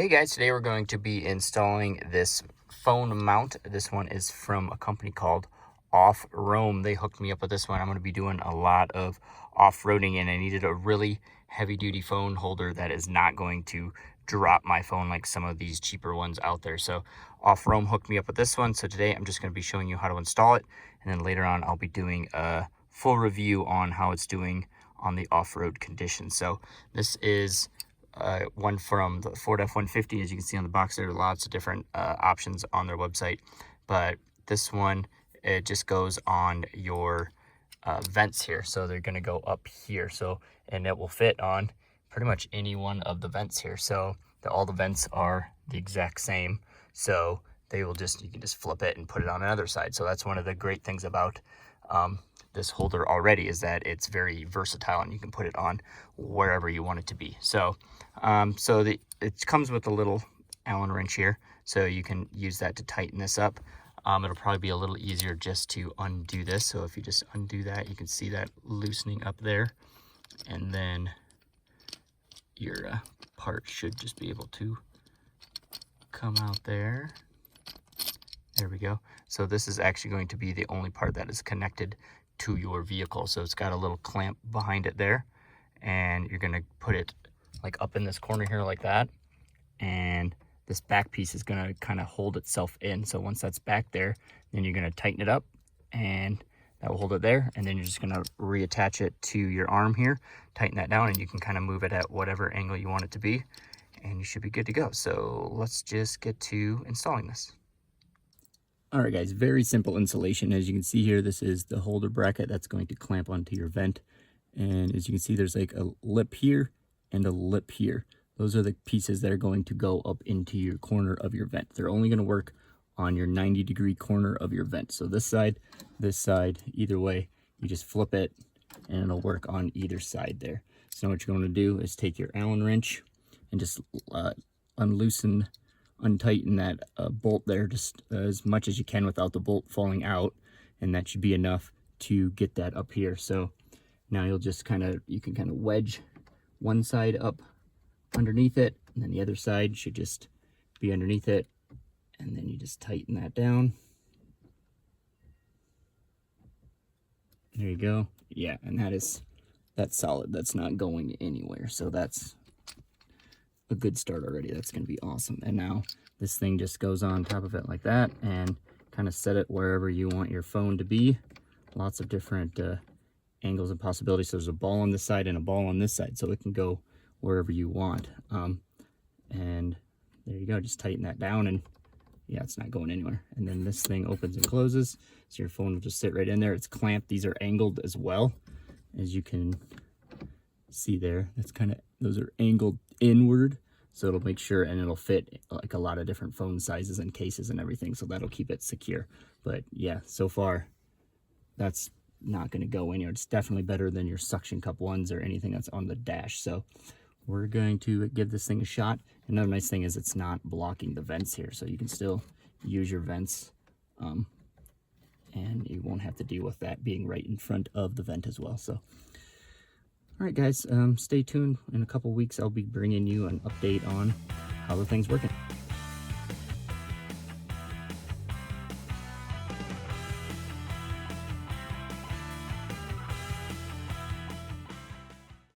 Hey guys, today we're going to be installing this phone mount. This one is from a company called OFFROAM. They hooked me up with this one. I'm going to be doing a lot of off-roading and I needed a really heavy-duty phone holder that is not going to drop my phone like some of these cheaper ones out there. So OFFROAM hooked me up with this one. So today I'm just going to be showing you how to install it, and then later on I'll be doing a full review on how it's doing on the off-road conditions. So this is one from the Ford F-150. As you can see on the box, there are lots of different options on their website, but this one, it just goes on your vents here. So they're going to go up here, and it will fit on pretty much any one of the vents here. So all the vents are the exact same, so you can just flip it and put it on another side. So that's one of the great things about this holder already, is that it's very versatile and you can put it on wherever you want it to be. So it comes with a little Allen wrench here, so you can use that to tighten this up. It'll probably be a little easier just to undo this. So if you just undo that, you can see that loosening up there, and then your part should just be able to come out there. There we go. So this is actually going to be the only part that is connected to your vehicle. So it's got a little clamp behind it there, and you're going to put it like up in this corner here like that, and this back piece is going to kind of hold itself in. So once that's back there, then you're going to tighten it up, and that will hold it there, and then you're just going to reattach it to your arm here, tighten that down, and you can kind of move it at whatever angle you want it to be, and you should be good to go. So let's just get to installing this. All right, guys, very simple installation. As you can see here, this is the holder bracket that's going to clamp onto your vent. And as you can see, there's like a lip here and a lip here. Those are the pieces that are going to go up into your corner of your vent. They're only going to work on your 90-degree corner of your vent. So this side, either way, you just flip it and it'll work on either side there. So now what you're going to do is take your Allen wrench and just untighten that bolt there just as much as you can without the bolt falling out, and that should be enough to get that up here. So now you can kind of wedge one side up underneath it, and then the other side should just be underneath it, and then you just tighten that down. There you go. Yeah, and that's solid. That's not going anywhere. So that's a good start already. That's going to be awesome. And now this thing just goes on top of it like that, and kind of set it wherever you want your phone to be. Lots of different angles and possibilities. So there's a ball on this side and a ball on this side, so it can go wherever you want. And there you go. Just tighten that down, and yeah, it's not going anywhere. And then this thing opens and closes, so your phone will just sit right in there. It's clamped. These are angled as well, as you can see there. Those are angled inward, so it'll make sure, and it'll fit like a lot of different phone sizes and cases and everything, so that'll keep it secure. But yeah, so far that's not going to go anywhere. It's definitely better than your suction cup ones or anything that's on the dash. So we're going to give this thing a shot. Another nice thing is it's not blocking the vents here, so you can still use your vents, and you won't have to deal with that being right in front of the vent as well. So all right, guys, stay tuned. In a couple weeks, I'll be bringing you an update on how the thing's working.